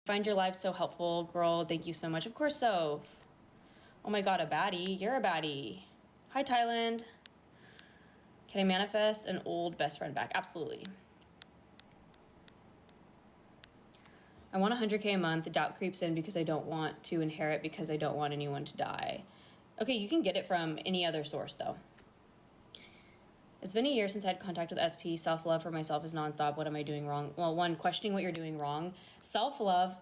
Find your life so helpful, girl. Thank you so much. Of course, Soph. Oh my God, a baddie. You're a baddie. Hi, Thailand. Can I manifest an old best friend back? Absolutely. I want 100K a month. Doubt creeps in because I don't want to inherit because I don't want anyone to die. Okay, you can get it from any other source though. It's been a year since I had contact with SP. Self-love for myself is nonstop. What am I doing wrong? Well, one, questioning what you're doing wrong. Self-love,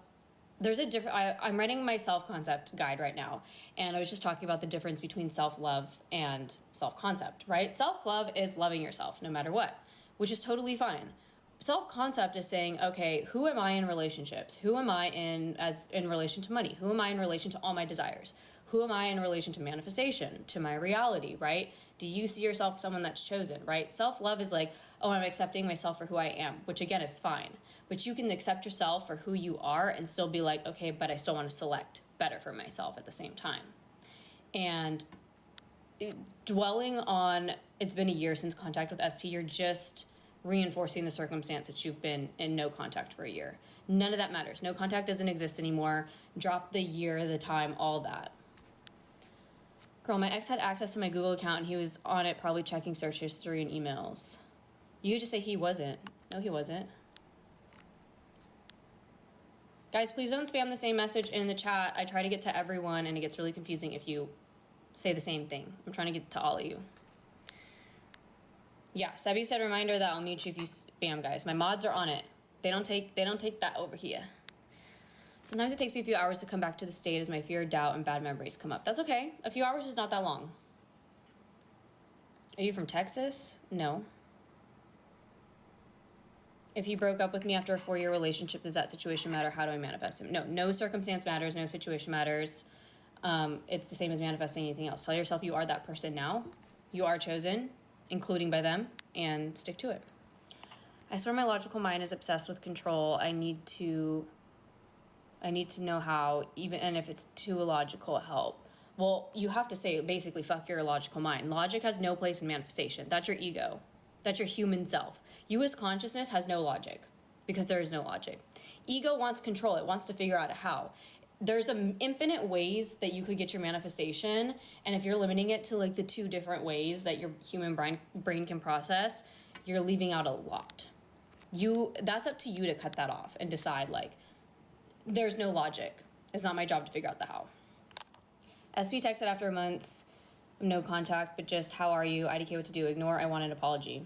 there's a different, I'm writing my self-concept guide right now. And I was just talking about the difference between self-love and self-concept, right? Self-love is loving yourself no matter what, which is totally fine. Self-concept is saying, okay, who am I in relationships? Who am I in relation to money? Who am I in relation to all my desires? Who am I in relation to manifestation, to my reality, right? Do you see yourself as someone that's chosen, right? Self-love is like, oh, I'm accepting myself for who I am, which again is fine. But you can accept yourself for who you are and still be like, okay, but I still want to select better for myself at the same time. And dwelling on, it's been a year since contact with SP, you're just reinforcing the circumstance that you've been in no contact for a year. None of that matters. No contact doesn't exist anymore. Drop the year, the time, all that. Girl, my ex had access to my Google account and he was on it probably checking search history and emails. You just say he wasn't. No, he wasn't. Guys, please don't spam the same message in the chat. I try to get to everyone and it gets really confusing if you say the same thing. I'm trying to get to all of you. Yeah, Sebi said reminder that I'll mute you if you spam, guys. My mods are on it. They don't take that over here. Sometimes it takes me a few hours to come back to the state as my fear, doubt, and bad memories come up. That's okay. A few hours is not that long. Are you from Texas? No. If he broke up with me after a 4-year relationship, does that situation matter? How do I manifest him? No, no circumstance matters. No situation matters. It's the same as manifesting anything else. Tell yourself you are that person now. You are chosen, including by them, and stick to it. I swear my logical mind is obsessed with control. I need to know how, even and if it's too illogical, help. Well, you have to say basically fuck your logical mind. Logic has no place in manifestation. That's your ego. That's your human self. You as consciousness has no logic because there is no logic. Ego wants control. It wants to figure out how. There's infinite ways that you could get your manifestation. And if you're limiting it to like the 2 different ways that your human brain can process, you're leaving out a lot. That's up to you to cut that off and decide like, there's no logic. It's not my job to figure out the how. SP texted after months of no contact, but just how are you? IDK what to do. Ignore. I want an apology.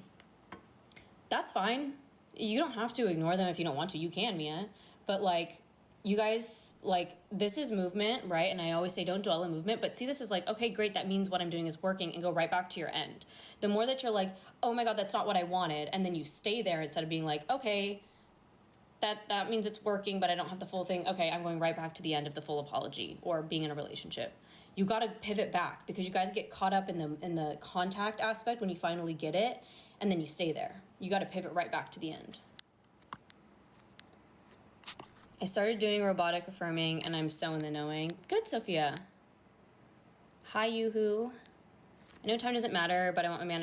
That's fine. You don't have to ignore them if you don't want to. You can, Mia. But like, you guys, like, this is movement, right? And I always say don't dwell in movement, but see this is like, okay, great, that means what I'm doing is working, and go right back to your end. The more that you're like, oh my God, that's not what I wanted, and then you stay there instead of being like, okay, that means it's working, but I don't have the full thing. Okay, I'm going right back to the end of the full apology or being in a relationship. You got to pivot back because you guys get caught up in the contact aspect when you finally get it, and then you stay there. You got to pivot right back to the end. I started doing robotic affirming and I'm so in the knowing. Good, Sophia. Hi, Yoo-hoo. I know time doesn't matter, but I don't want my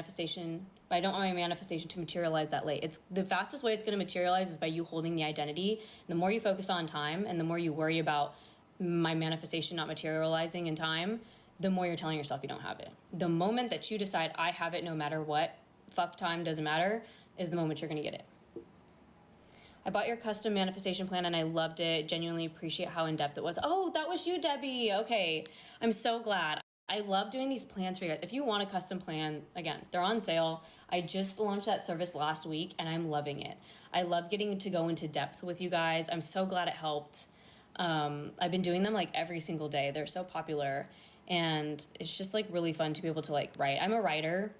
manifestation to materialize that late. It's the fastest way it's going to materialize is by you holding the identity. The more you focus on time and the more you worry about my manifestation not materializing in time, the more you're telling yourself you don't have it. The moment that you decide I have it no matter what, fuck time, doesn't matter, is the moment you're going to get it. I bought your custom manifestation plan and I loved it. Genuinely appreciate how in-depth it was. Oh, that was you, Debbie. Okay. I'm so glad. I love doing these plans for you guys. If you want a custom plan, again, they're on sale. I just launched that service last week and I'm loving it. I love getting to go into depth with you guys. I'm so glad it helped. I've been doing them like every single day. They're so popular and it's just like really fun to be able to like write. I'm a writer.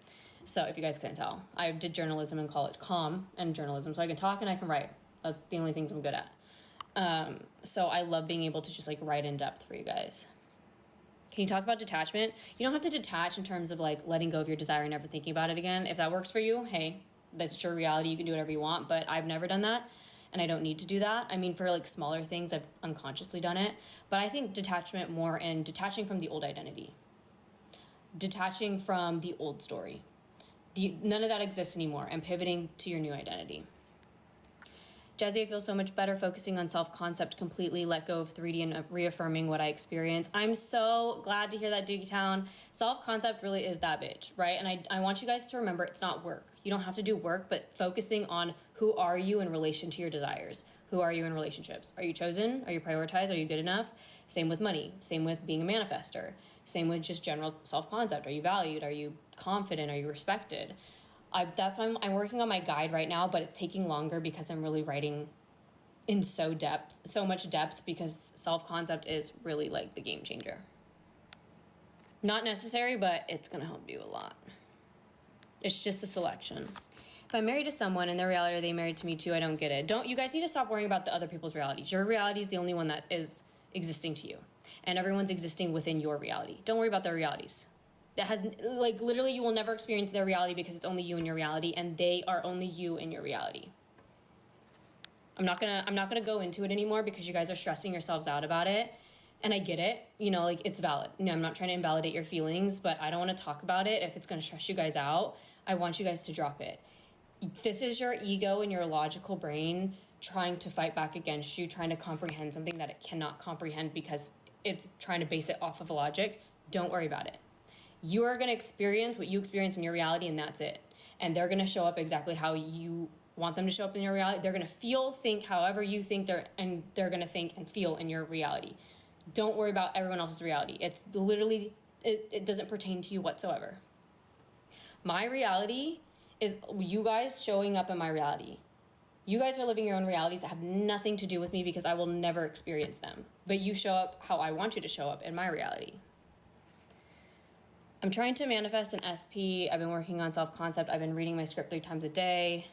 So if you guys couldn't tell, I did journalism in college, comm and journalism. So I can talk and I can write. That's the only things I'm good at. So I love being able to just like write in depth for you guys. Can you talk about detachment? You don't have to detach in terms of like letting go of your desire and never thinking about it again. If that works for you, hey, that's your reality. You can do whatever you want, but I've never done that and I don't need to do that. I mean, for like smaller things, I've unconsciously done it, but I think detachment more in detaching from the old identity, detaching from the old story. None of that exists anymore and pivoting to your new identity. Jazzy, I feel so much better focusing on self-concept completely, let go of 3D and reaffirming what I experience. I'm so glad to hear that, Doogie Town. Self-concept really is that bitch, right? And I want you guys to remember it's not work. You don't have to do work, but focusing on who are you in relation to your desires. Who are you in relationships? Are you chosen? Are you prioritized? Are you good enough? Same with money. Same with being a manifester. Same with just general self-concept. Are you valued? Are you confident? Are you respected? That's why I'm working on my guide right now, but it's taking longer because I'm really writing in so much depth, because self-concept is really like the game changer. Not necessary, but it's gonna help you a lot. It's just a selection. If I'm married to someone and their reality, are they married to me too? I don't get it. You guys need to stop worrying about the other people's realities. Your reality is the only one that is existing to you, and everyone's existing within your reality. Don't worry about their realities. That has, like, literally you will never experience their reality because it's only you in your reality, and they are only you in your reality. I'm not gonna go into it anymore because you guys are stressing yourselves out about it, and I get it. You know, like, it's valid. No, I'm not trying to invalidate your feelings, but I don't want to talk about it if it's gonna stress you guys out. I want you guys to drop it. This is your ego and your logical brain trying to fight back against you, trying to comprehend something that it cannot comprehend because it's trying to base it off of logic. Don't worry about it. You are going to experience what you experience in your reality, and that's it. And they're going to show up exactly how you want them to show up in your reality. They're going to feel, think however you think they're going to think and feel in your reality. Don't worry about everyone else's reality. It's literally, it doesn't pertain to you whatsoever. My reality is you guys showing up in my reality. You guys are living your own realities that have nothing to do with me because I will never experience them. But you show up how I want you to show up in my reality. I'm trying to manifest an SP. I've been working on self-concept. I've been reading my script 3 times a day.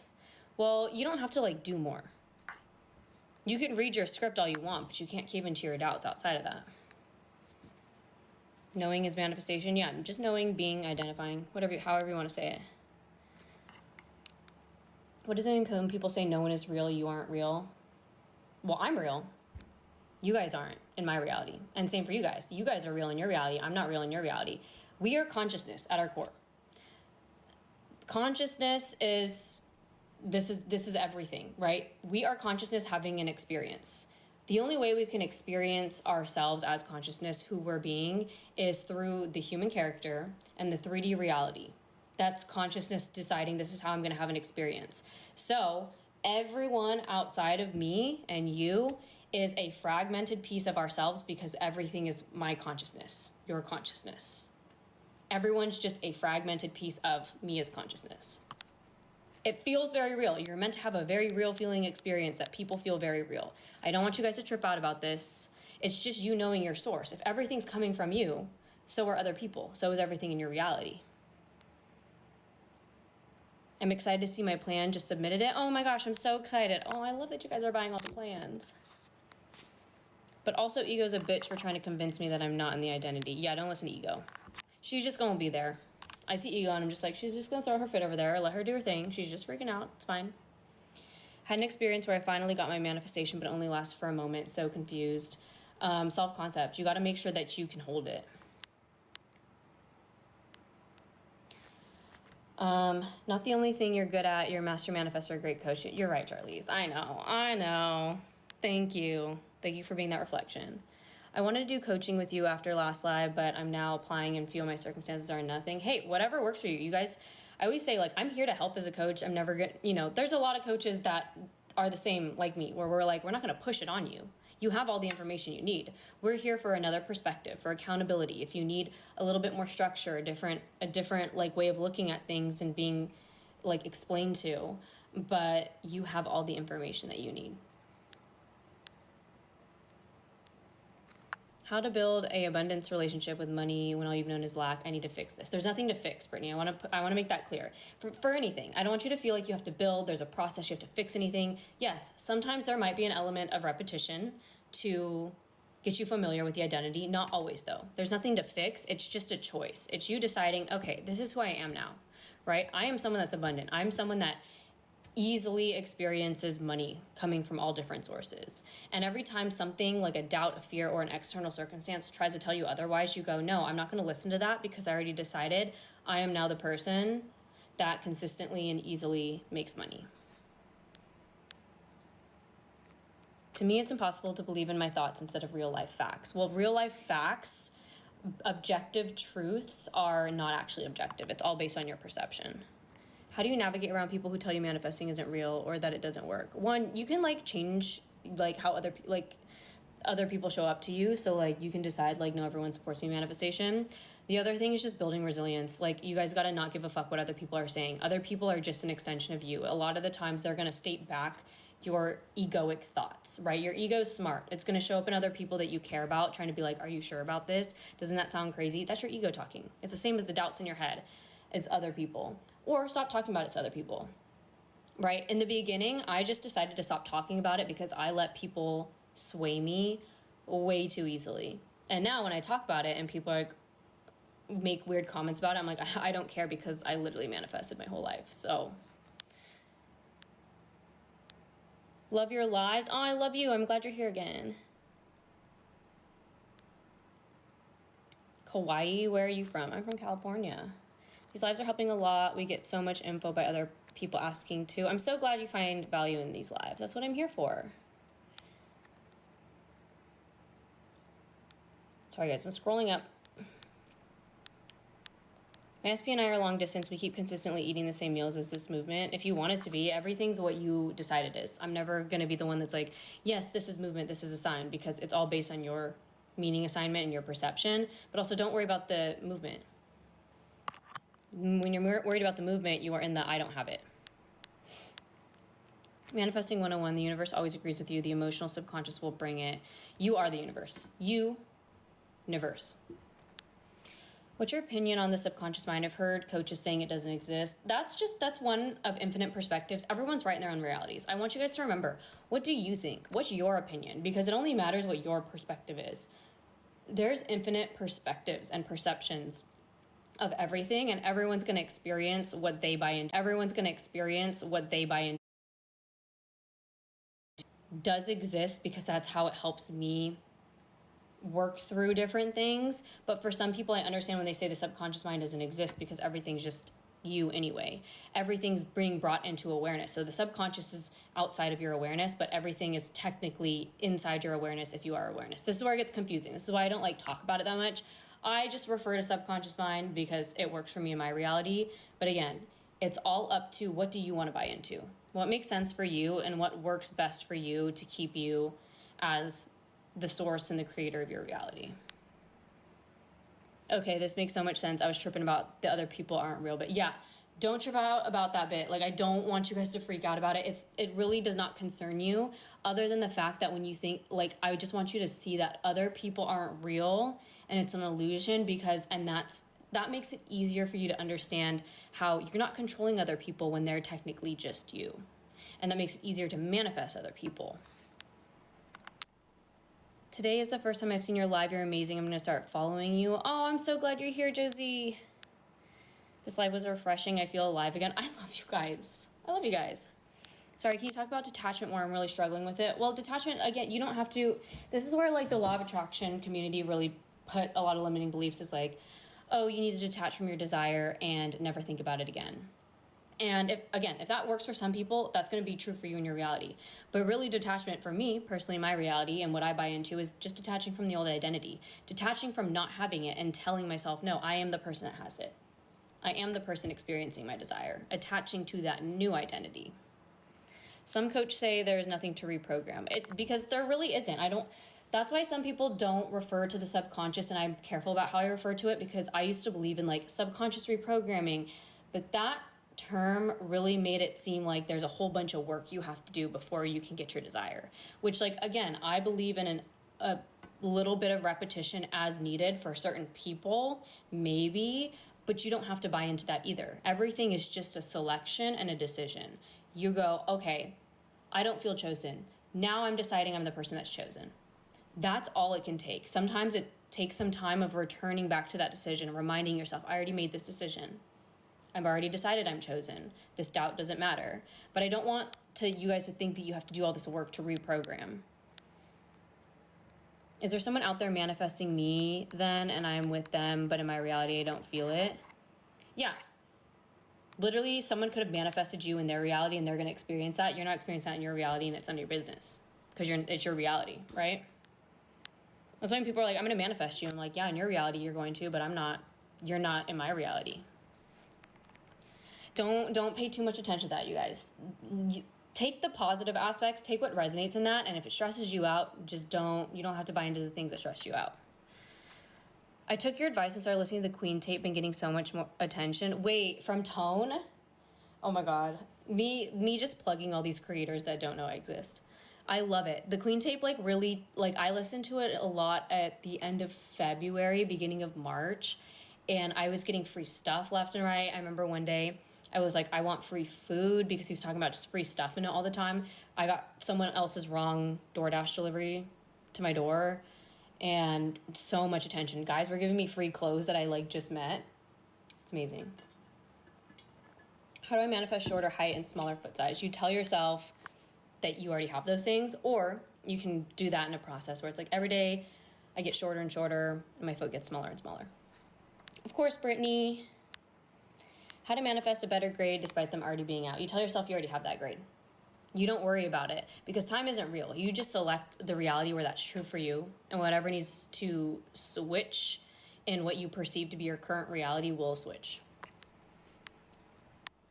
Well, you don't have to, like, do more. You can read your script all you want, but you can't cave into your doubts outside of that. Knowing is manifestation. Yeah, just knowing, being, identifying, however you want to say it. What does it mean when people say no one is real, you aren't real? Well, I'm real. You guys aren't in my reality. And same for you guys. You guys are real in your reality. I'm not real in your reality. We are consciousness at our core. Consciousness is everything, right? We are consciousness having an experience. The only way we can experience ourselves as consciousness, who we're being, is through the human character and the 3D reality. That's consciousness deciding this is how I'm going to have an experience. So everyone outside of me and you is a fragmented piece of ourselves because everything is my consciousness, your consciousness. Everyone's just a fragmented piece of me as consciousness. It feels very real. You're meant to have a very real feeling experience that people feel very real. I don't want you guys to trip out about this. It's just you knowing your source. If everything's coming from you, so are other people. So is everything in your reality. I'm excited to see my plan. Just submitted it. Oh my gosh, I'm so excited. Oh, I love that you guys are buying all the plans. But also, ego's a bitch for trying to convince me that I'm not in the identity. Yeah, don't listen to ego. She's just gonna be there. I see ego and I'm just like, she's just gonna throw her fit over there. Let her do her thing. She's just freaking out. It's fine. Had an experience where I finally got my manifestation, but it only lasted for a moment. So confused. Self-concept. You gotta make sure that you can hold it. Not the only thing you're good at. You're a master manifestor, a great coach. You're right, Charlize. I know. Thank you. Thank you for being that reflection. I wanted to do coaching with you after last live, but I'm now applying and feel my circumstances are nothing. Hey, whatever works for you. You guys, I always say, like, I'm here to help as a coach. I'm never gonna, there's a lot of coaches that are the same like me, where we're like, we're not gonna push it on you. You have all the information you need. We're here for another perspective, for accountability. If you need a little bit more structure, a different like way of looking at things and being like explained to, but you have all the information that you need. How to build a abundance relationship with money when all you've known is lack. I need to fix this. There's nothing to fix, Brittany. I want to make that clear. For anything, I don't want you to feel like you have to build. There's a process. You have to fix anything. Yes, sometimes there might be an element of repetition to get you familiar with the identity. Not always, though. There's nothing to fix. It's just a choice. It's you deciding, okay, this is who I am now, right? I am someone that's abundant. I'm someone that easily experiences money coming from all different sources. And every time something like a doubt, a fear, or an external circumstance tries to tell you otherwise, you go, no, I'm not going to listen to that because I already decided I am now the person that consistently and easily makes money. To me, it's impossible to believe in my thoughts instead of real life facts. Well, real life facts, objective truths are not actually objective. It's all based on your perception. How do you navigate around people who tell you manifesting isn't real or that it doesn't work? One, you can like change like how other people show up to you. So like you can decide like, no, everyone supports me manifestation. The other thing is just building resilience. Like you guys got to not give a fuck what other people are saying. Other people are just an extension of you. A lot of the times they're going to state back your egoic thoughts, right? Your ego's smart. It's going to show up in other people that you care about, trying to be like, are you sure about this? Doesn't that sound crazy? That's your ego talking. It's the same as the doubts in your head as other people. Or stop talking about it to other people, right? In the beginning, I just decided to stop talking about it because I let people sway me way too easily. And now when I talk about it and people like make weird comments about it, I'm like, I don't care because I literally manifested my whole life. So love your lives. Oh, I love you. I'm glad you're here again. Kauai, where are you from? I'm from California. These lives are helping a lot. We get so much info by other people asking too. I'm so glad you find value in these lives. That's what I'm here for. Sorry guys, I'm scrolling up. My SP and I are long distance. We keep consistently eating the same meals as this movement. If you want it to be, everything's what you decide it is. I'm never going to be the one that's like, yes, this is movement, this is a sign, because it's all based on your meaning assignment and your perception. But also don't worry about the movement. When you're worried about the movement, you are in the I don't have it. Manifesting 101, the universe always agrees with you. The emotional subconscious will bring it. You are the universe. Universe. What's your opinion on the subconscious mind? I've heard coaches saying it doesn't exist. That's one of infinite perspectives. Everyone's right in their own realities. I want you guys to remember, what do you think? What's your opinion? Because it only matters what your perspective is. There's infinite perspectives and perceptions of everything, and everyone's going to experience what they buy into. Does exist because that's how it helps me work through different things. But for some people, I understand when they say the subconscious mind doesn't exist because everything's just you anyway. Everything's being brought into awareness. So the subconscious is outside of your awareness, but everything is technically inside your awareness if you are awareness. This is where it gets confusing. This is why I don't like talk about it that much. I just refer to subconscious mind because it works for me in my reality. But again, it's all up to what do you want to buy into? What makes sense for you and what works best for you to keep you as the source and the creator of your reality. Okay, this makes so much sense. I was tripping about the other people aren't real, but yeah, don't trip out about that bit. Like, I don't want you guys to freak out about it. It really does not concern you, other than the fact that when you think, like, I just want you to see that other people aren't real and it's an illusion, because, and that makes it easier for you to understand how you're not controlling other people when they're technically just you. And that makes it easier to manifest other people. Today is the first time I've seen your live. You're amazing. I'm going to start following you. Oh, I'm so glad you're here, Josie. This live was refreshing. I feel alive again. I love you guys. I love you guys. Sorry, can you talk about detachment more? I'm really struggling with it. Well, detachment, again, you don't have to. This is where like the law of attraction community really put a lot of limiting beliefs, is like, oh, you need to detach from your desire and never think about it again. And if that works for some people, that's going to be true for you in your reality. But really, detachment for me, personally, my reality and what I buy into is just detaching from the old identity, detaching from not having it and telling myself, no, I am the person that has it. I am the person experiencing my desire, attaching to that new identity. Some coaches say there is nothing to reprogram it, because there really isn't. That's why some people don't refer to the subconscious, and I'm careful about how I refer to it, because I used to believe in like subconscious reprogramming, but that term really made it seem like there's a whole bunch of work you have to do before you can get your desire, which, like, again, I believe in a little bit of repetition as needed for certain people, maybe, but you don't have to buy into that either. Everything is just a selection and a decision. You go, okay, I don't feel chosen. Now I'm deciding I'm the person that's chosen. That's all it can take. Sometimes it takes some time of returning back to that decision and reminding yourself, I already made this decision. I've already decided I'm chosen. This doubt doesn't matter. But I don't want you guys to think that you have to do all this work to reprogram. Is there someone out there manifesting me then, and I'm with them, but in my reality I don't feel it? Yeah. Literally, someone could have manifested you in their reality and they're going to experience that. You're not experiencing that in your reality, and it's none of your business. because it's your reality, right? That's why people are like, I'm going to manifest you. I'm like, yeah, in your reality you're going to, but you're not in my reality. Don't pay too much attention to that, you guys. Take the positive aspects, take what resonates in that, and if it stresses you out, you don't have to buy into the things that stress you out. I took your advice and started listening to the Queen tape and getting so much more attention. Wait, from Tone? Oh my God. Me just plugging all these creators that don't know I exist. I love it. The Queen tape, really, I listened to it a lot at the end of February, beginning of March, and I was getting free stuff left and right. I remember one day I was like, I want free food, because he was talking about just free stuff in it all the time. I got someone else's wrong DoorDash delivery to my door, and so much attention. Guys were giving me free clothes that I just met. It's amazing. How do I manifest shorter height and smaller foot size? You tell yourself that you already have those things, or you can do that in a process where it's like every day I get shorter and shorter and my foot gets smaller and smaller. Of course, Brittany. How to manifest a better grade despite them already being out. You tell yourself you already have that grade. You don't worry about it, because time isn't real. You just select the reality where that's true for you, and whatever needs to switch in what you perceive to be your current reality will switch.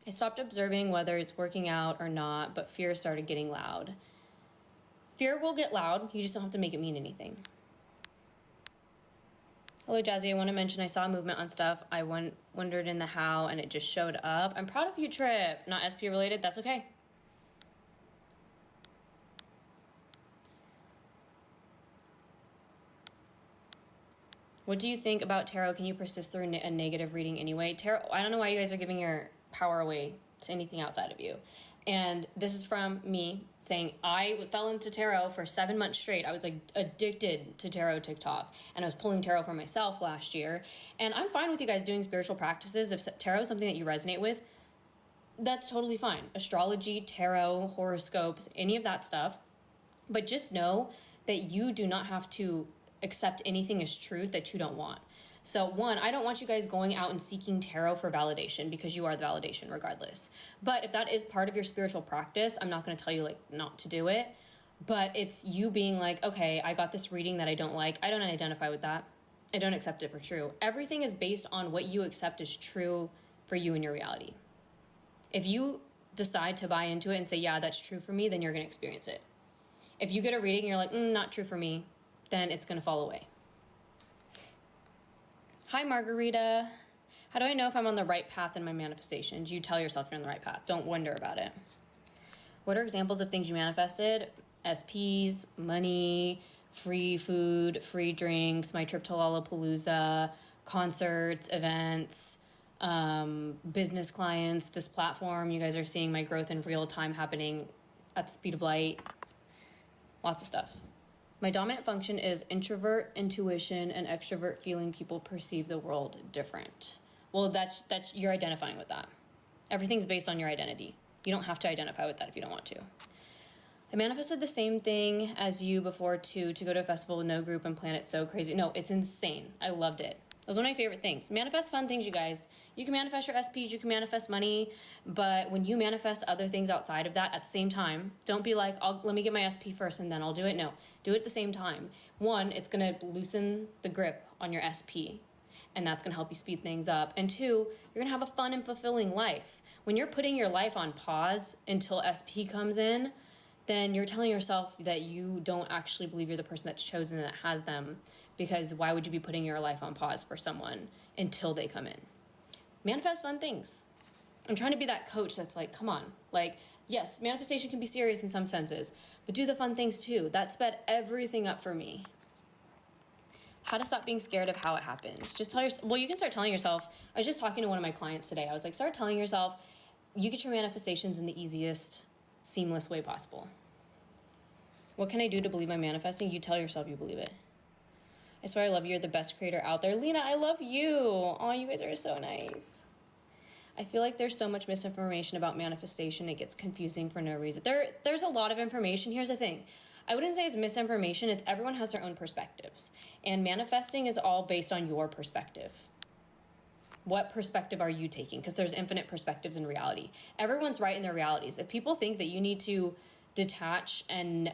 I stopped observing whether it's working out or not, but fear started getting loud. Fear will get loud. You just don't have to make it mean anything. Hello, Jazzy. I want to mention I saw movement on stuff. I wondered in the how, and it just showed up. I'm proud of you, Trip. Not SP related. That's okay. What do you think about tarot? Can you persist through a negative reading anyway? Tarot, I don't know why you guys are giving your power away to anything outside of you. And this is from me saying I fell into tarot for 7 months straight. I was addicted to tarot TikTok, and I was pulling tarot for myself last year. And I'm fine with you guys doing spiritual practices. If tarot is something that you resonate with, that's totally fine. Astrology, tarot, horoscopes, any of that stuff. But just know that you do not have to accept anything as truth that you don't want. So one, I don't want you guys going out and seeking tarot for validation, because you are the validation regardless. But if that is part of your spiritual practice, I'm not going to tell you not to do it. But it's you being like, okay, I got this reading that I don't like. I don't identify with that. I don't accept it for true. Everything is based on what you accept as true for you in your reality. If you decide to buy into it and say, yeah, that's true for me, then you're going to experience it. If you get a reading and you're like, not true for me, then it's going to fall away. Hi, Margarita. How do I know if I'm on the right path in my manifestations? You tell yourself you're on the right path. Don't wonder about it. What are examples of things you manifested? SPs, money, free food, free drinks, my trip to Lollapalooza, concerts, events, business clients, this platform. You guys are seeing my growth in real time happening at the speed of light. Lots of stuff. My dominant function is introvert, intuition, and extrovert feeling people perceive the world different. Well, that's you're identifying with that. Everything's based on your identity. You don't have to identify with that if you don't want to. I manifested the same thing as you before to go to a festival with no group and plan it so crazy. No, it's insane. I loved it. It was one of my favorite things. Manifest fun things, you guys. You can manifest your SPs, you can manifest money, but when you manifest other things outside of that at the same time, don't be like, let me get my SP first and then I'll do it. No, do it at the same time. One, it's going to loosen the grip on your SP, and that's going to help you speed things up. And two, you're going to have a fun and fulfilling life. When you're putting your life on pause until SP comes in, then you're telling yourself that you don't actually believe you're the person that's chosen and that has them. Because why would you be putting your life on pause for someone until they come in? Manifest fun things. I'm trying to be that coach that's like, come on. Yes, manifestation can be serious in some senses, but do the fun things too. That sped everything up for me. How to stop being scared of how it happens. Just tell yourself, you can start telling yourself. I was just talking to one of my clients today. I was like, start telling yourself, you get your manifestations in the easiest, seamless way possible. What can I do to believe I'm manifesting? You tell yourself you believe it. I swear I love you. You're the best creator out there. Lena, I love you. Oh, you guys are so nice. I feel like there's so much misinformation about manifestation. It gets confusing for no reason. There's a lot of information. Here's the thing. I wouldn't say it's misinformation. It's everyone has their own perspectives. And manifesting is all based on your perspective. What perspective are you taking? Because there's infinite perspectives in reality. Everyone's right in their realities. If people think that you need to detach and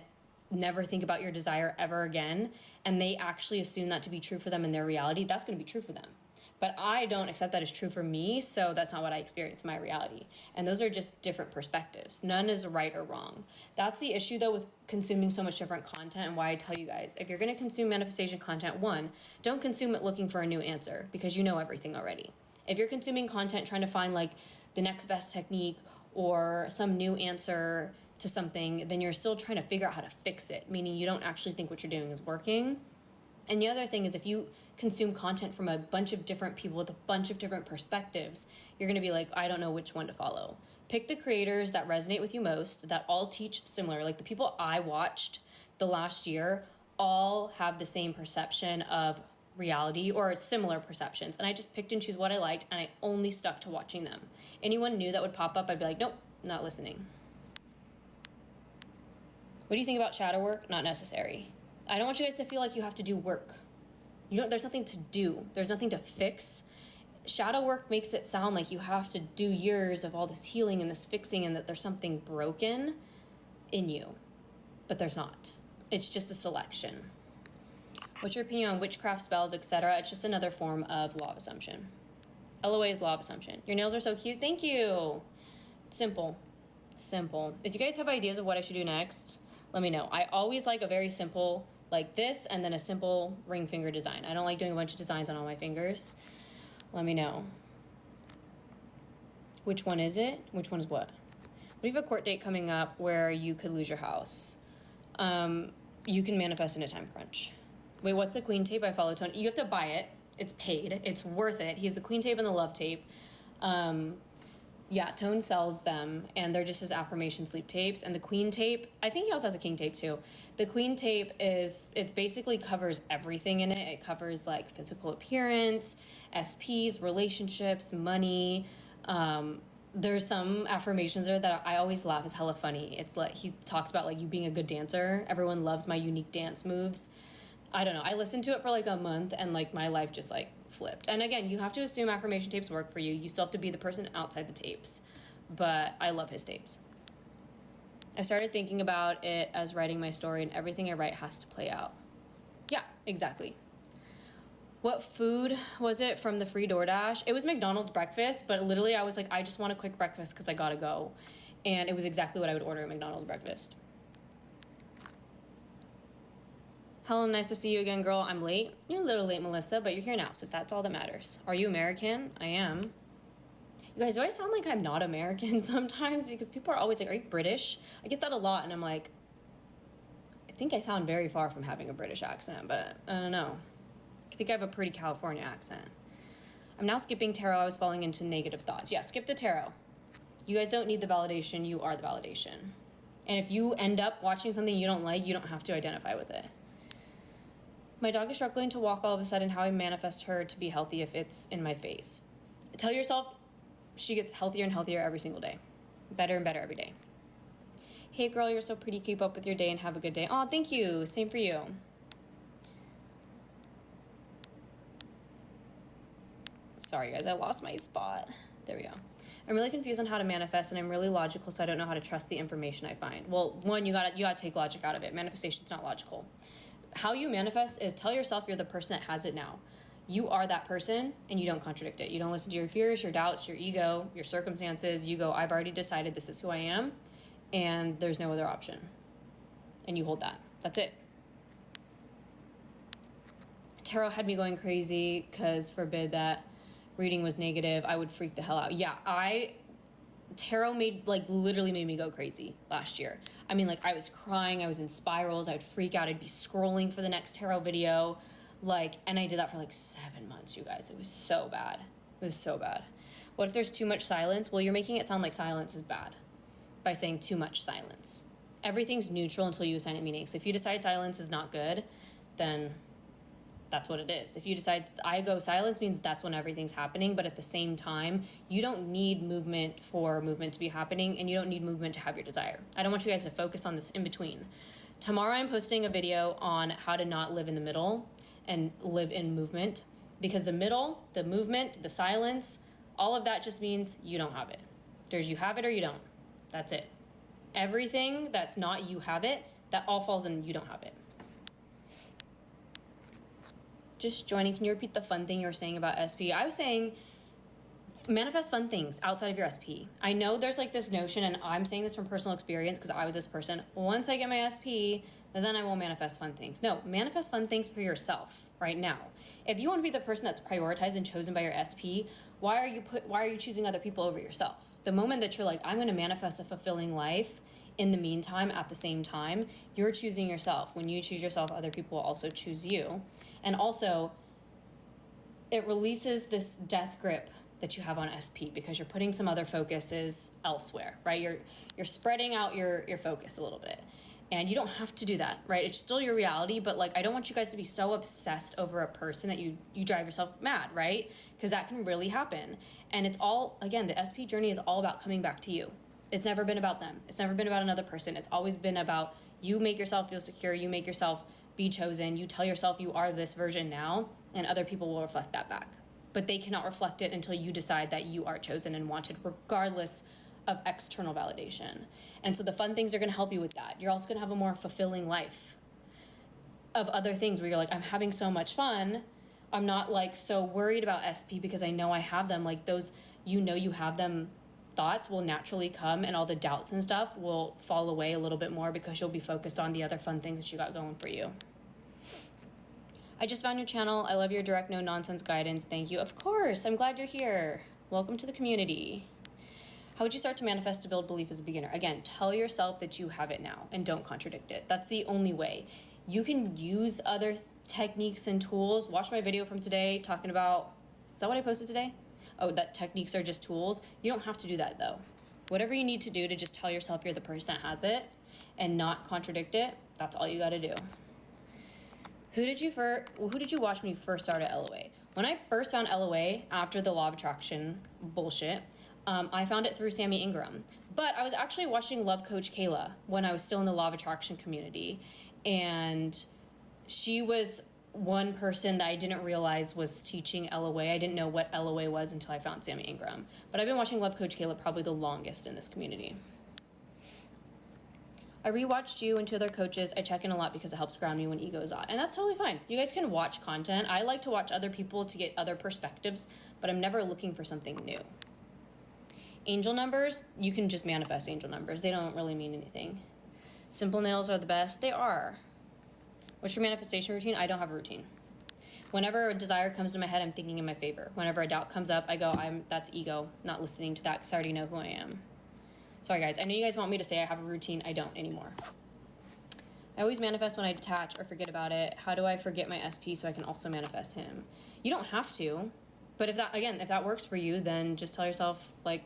never think about your desire ever again, and they actually assume that to be true for them in their reality, that's going to be true for them. But I don't accept that as true for me, so that's not what I experience in my reality. And those are just different perspectives. None is right or wrong. That's the issue, though, with consuming so much different content, and why I tell you guys, if you're going to consume manifestation content, one, don't consume it looking for a new answer, because you know everything already. If you're consuming content trying to find, like, the next best technique or some new answer to something, then you're still trying to figure out how to fix it, meaning you don't actually think what you're doing is working. And the other thing is, if you consume content from a bunch of different people with a bunch of different perspectives, you're going to be like, I don't know which one to follow. Pick the creators that resonate with you most, that all teach similar. Like the people I watched the last year all have the same perception of reality or similar perceptions. And I just picked and choose what I liked, and I only stuck to watching them. Anyone new that would pop up, I'd be like, nope, not listening. What do you think about shadow work? Not necessary. I don't want you guys to feel like you have to do work. There's nothing to do. There's nothing to fix. Shadow work makes it sound like you have to do years of all this healing and this fixing, and that there's something broken in you. But there's not. It's just a selection. What's your opinion on witchcraft spells, etc.? It's just another form of law of assumption. LOA is law of assumption. Your nails are so cute. Thank you. Simple. If you guys have ideas of what I should do next, let me know. I always like a very simple, like this, and then a simple ring finger design. I don't like doing a bunch of designs on all my fingers. Let me know. Which one is it? Which one is what? What if you have a court date coming up where you could lose your house? You can manifest in a time crunch. Wait, what's the queen tape? I follow Tony. You have to buy it. It's paid. It's worth it. He has the queen tape and the love tape. Yeah, Tone sells them, and they're just his affirmation sleep tapes. And the queen tape, I think he also has a king tape too. The queen tape it basically covers everything in it. It covers like physical appearance, SPs, relationships, money. There's some affirmations there that I always laugh. It's hella funny. It's like he talks about like you being a good dancer. Everyone loves my unique dance moves. I don't know. I listened to it for like a month, and like my life just like flipped. And again, you have to assume affirmation tapes work for you. You still have to be the person outside the tapes. But I love his tapes. I started thinking about it as writing my story, and everything I write has to play out. Yeah, exactly. What food was it from the free DoorDash? It was McDonald's breakfast, but literally I was like, I just want a quick breakfast because I gotta go. And it was exactly what I would order at McDonald's breakfast. Hello, nice to see you again, girl. I'm late. You're a little late, Melissa, but you're here now, so that's all that matters. Are you American? I am. You guys, do I sound like I'm not American sometimes? Because people are always like, are you British? I get that a lot, and I'm like, I think I sound very far from having a British accent, but I don't know. I think I have a pretty California accent. I'm now skipping tarot. I was falling into negative thoughts. Yeah, skip the tarot. You guys don't need the validation. You are the validation. And if you end up watching something you don't like, you don't have to identify with it. My dog is struggling to walk all of a sudden. How I manifest her to be healthy if it's in my face. Tell yourself she gets healthier and healthier every single day. Better and better every day. Hey girl, you're so pretty. Keep up with your day and have a good day. Oh, thank you. Same for you. Sorry guys, I lost my spot. There we go. I'm really confused on how to manifest, and I'm really logical, so I don't know how to trust the information I find. Well, one, you gotta take logic out of it. Manifestation's not logical. How you manifest is tell yourself you're the person that has it now. You are that person, and you don't contradict it. You don't listen to your fears, your doubts, your ego, your circumstances. You go, I've already decided this is who I am, and there's no other option. And you hold that. That's it. Tarot had me going crazy because forbid that reading was negative. I would freak the hell out. Yeah, tarot literally made me go crazy last year. I mean, like, I was crying, I was in spirals, I would freak out, I'd be scrolling for the next tarot video, and I did that for 7 months, you guys. It was so bad. It was so bad. What if there's too much silence? Well, you're making it sound like silence is bad by saying too much silence. Everything's neutral until you assign it meaning. So if you decide silence is not good, then that's what it is. If you decide I go silence means that's when everything's happening, but at the same time, you don't need movement for movement to be happening, and you don't need movement to have your desire. I don't want you guys to focus on this in between. Tomorrow I'm posting a video on how to not live in the middle and live in movement, because the middle, the movement, the silence, all of that just means you don't have it. There's you have it or you don't. That's it. Everything that's not you have it, That all falls in you don't have it. Just joining. Can you repeat the fun thing you were saying about SP? I was saying manifest fun things outside of your SP. I know there's like this notion, and I'm saying this from personal experience because I was this person. Once I get my SP, then I will manifest fun things. No, manifest fun things for yourself right now. If you want to be the person that's prioritized and chosen by your SP, why are you choosing other people over yourself? The moment that you're like, I'm going to manifest a fulfilling life in the meantime, at the same time, you're choosing yourself. When you choose yourself, other people will also choose you. And also, it releases this death grip that you have on SP because you're putting some other focuses elsewhere, right? You're spreading out your focus a little bit. And you don't have to do that, right? It's still your reality, but like I don't want you guys to be so obsessed over a person that you drive yourself mad, right? Because that can really happen. And it's all, again, the SP journey is all about coming back to you. It's never been about them. It's never been about another person. It's always been about you make yourself feel secure, you make yourself be chosen, you tell yourself you are this version now, and other people will reflect that back. But they cannot reflect it until you decide that you are chosen and wanted, regardless of external validation. And so the fun things are going to help you with that. You're also going to have a more fulfilling life of other things where you're like, I'm having so much fun. I'm not like so worried about SP because I know I have them. Like those, you know, you have them thoughts will naturally come, and all the doubts and stuff will fall away a little bit more because you'll be focused on the other fun things that you got going for you. I just found your channel. I love your direct, no nonsense guidance. Thank you. Of course. I'm glad you're here. Welcome to the community. How would you start to manifest to build belief as a beginner? Again, tell yourself that you have it now and don't contradict it. That's the only way. You can use other techniques and tools. Watch my video from today talking about, is that what I posted today? Oh, that techniques are just tools. You don't have to do that though. Whatever you need to do to just tell yourself you're the person that has it and not contradict it, that's all you got to do. Who did you watch when you first started LOA? When I first found LOA after the law of attraction bullshit, I found it through Sammy Ingram. But I was actually watching Love Coach Kayla when I was still in the law of attraction community. And she was one person that I didn't realize was teaching LOA. I didn't know what LOA was until I found Sammy Ingram. But I've been watching Love Coach Kayla probably the longest in this community. I rewatched you and two other coaches. I check in a lot because it helps ground me when ego is odd. And that's totally fine. You guys can watch content. I like to watch other people to get other perspectives, but I'm never looking for something new. Angel numbers, you can just manifest angel numbers. They don't really mean anything. Simple nails are the best. They are. What's your manifestation routine? I don't have a routine. Whenever a desire comes to my head, I'm thinking in my favor. Whenever a doubt comes up, I go, that's ego, not listening to that because I already know who I am. Sorry, guys. I know you guys want me to say I have a routine. I don't anymore. I always manifest when I detach or forget about it. How do I forget my SP so I can also manifest him? You don't have to. But if that works for you, then just tell yourself, like,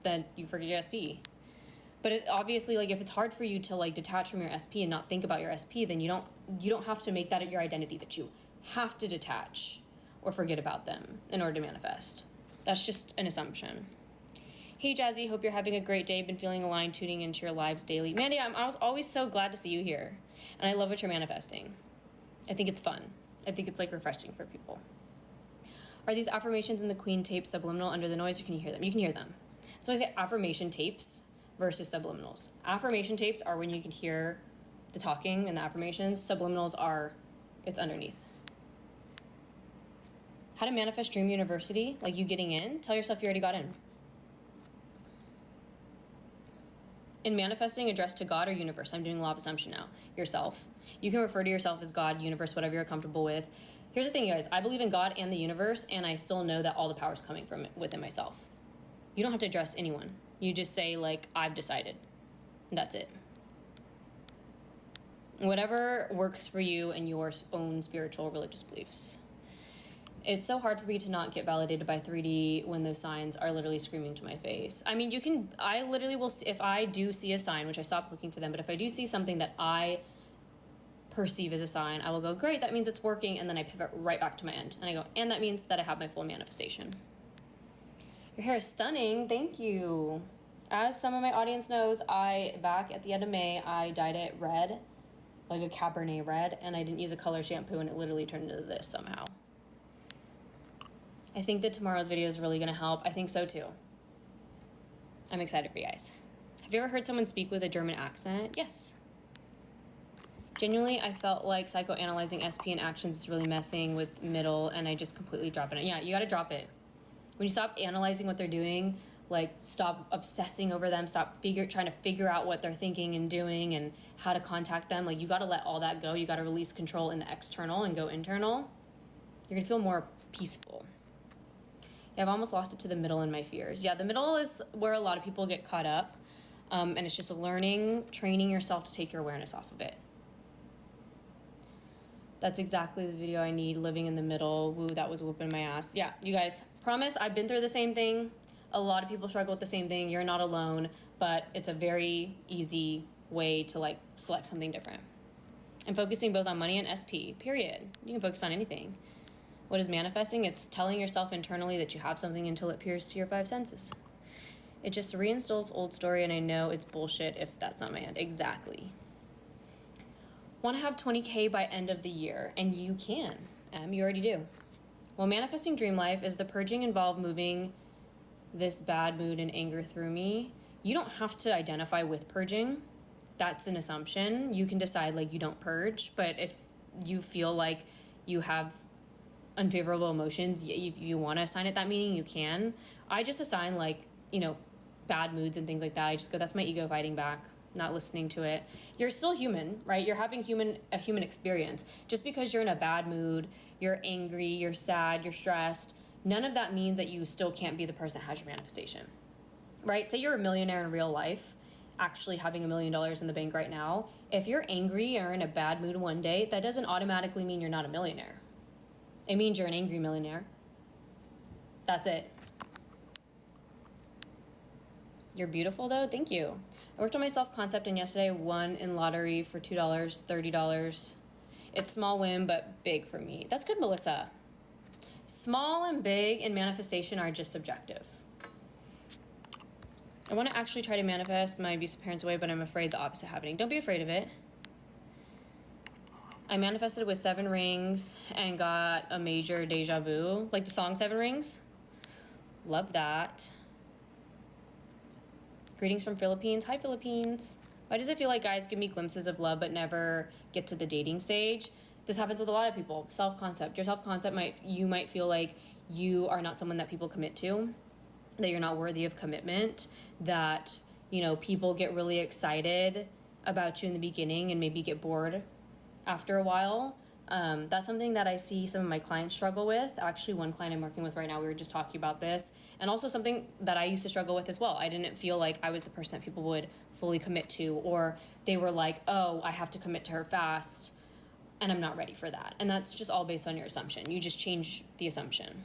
then you forget your SP. But obviously, like, if it's hard for you to, like, detach from your SP and not think about your SP, then you don't have to make that your identity, that you have to detach or forget about them in order to manifest. That's just an assumption. Hey, Jazzy, hope you're having a great day. Been feeling aligned, tuning into your lives daily. Mandy, I'm always so glad to see you here. And I love what you're manifesting. I think it's fun. I think it's, like, refreshing for people. Are these affirmations in the Queen tape subliminal under the noise, or can you hear them? You can hear them. So I say affirmation tapes versus subliminals. Affirmation tapes are when you can hear the talking and the affirmations. Subliminals are, it's underneath. How to manifest Dream University, like you getting in, tell yourself you already got in. In manifesting, address to God or universe. I'm doing law of assumption now. Yourself. You can refer to yourself as God, universe, whatever you're comfortable with. Here's the thing, guys. I believe in God and the universe, and I still know that all the power is coming from within myself. You don't have to address anyone. You just say, like, I've decided. That's it. Whatever works for you and your own spiritual religious beliefs. It's so hard for me to not get validated by 3D when those signs are literally screaming to my face. I mean, I literally will, if I do see a sign, which I stopped looking for them, but if I do see something that I perceive as a sign, I will go, great, that means it's working, and then I pivot right back to my end. And I go, and that means that I have my full manifestation. Your hair is stunning, thank you. As some of my audience knows, back at the end of May, I dyed it red, like a Cabernet red, and I didn't use a color shampoo, and it literally turned into this somehow. I think that tomorrow's video is really going to help. I think so too. I'm excited for you guys. Have you ever heard someone speak with a German accent? Yes. Genuinely, I felt like psychoanalyzing SP and actions is really messing with middle, and I just completely drop it. Yeah, you gotta drop it. When you stop analyzing what they're doing, like stop obsessing over them, stop trying to figure out what they're thinking and doing and how to contact them. Like, you gotta let all that go. You gotta release control in the external and go internal. You're gonna feel more peaceful. Yeah, I've almost lost it to the middle in my fears. Yeah, the middle is where a lot of people get caught up. And it's just training yourself to take your awareness off of it. That's exactly the video I need, living in the middle. Woo, that was whooping my ass. Yeah, you guys, promise, I've been through the same thing. A lot of people struggle with the same thing. You're not alone, but it's a very easy way to like select something different. And focusing both on money and SP, period. You can focus on anything. What is manifesting? It's telling yourself internally that you have something until it appears to your five senses. It just reinstalls old story, and I know it's bullshit if that's not my end. Exactly. Want to have 20K by end of the year, and you can. You already do. Well, manifesting dream life is the purging involved moving this bad mood and anger through me. You don't have to identify with purging. That's an assumption. You can decide like you don't purge, but if you feel like you have unfavorable emotions, if you want to assign it that meaning, you can. I just assign like, bad moods and things like that. I just go, that's my ego fighting back, not listening to it. You're still human, right? You're having a human experience. Just because you're in a bad mood, you're angry, you're sad, you're stressed, none of that means that you still can't be the person that has your manifestation, right? Say you're a millionaire in real life, actually having $1 million in the bank right now. If you're angry or in a bad mood one day, that doesn't automatically mean you're not a millionaire. It means you're an angry millionaire. That's it. You're beautiful, though. Thank you. I worked on my self-concept, and yesterday I won in lottery for $2, $30. It's small win, but big for me. That's good, Melissa. Small and big in manifestation are just subjective. I want to actually try to manifest my abusive parents away, but I'm afraid the opposite happening. Don't be afraid of it. I manifested with 7 rings and got a major deja vu. Like the song 7 Rings. Love that. Greetings from Philippines. Hi, Philippines. Why does it feel like guys give me glimpses of love but never get to the dating stage? This happens with a lot of people. Self-concept. Your self-concept you might feel like you are not someone that people commit to, that you're not worthy of commitment, that, people get really excited about you in the beginning and maybe get bored after a while. That's something that I see some of my clients struggle with. Actually, one client I'm working with right now, we were just talking about this. And also something that I used to struggle with as well. I didn't feel like I was the person that people would fully commit to, or they were like, oh, I have to commit to her fast, and I'm not ready for that. And that's just all based on your assumption. You just change the assumption.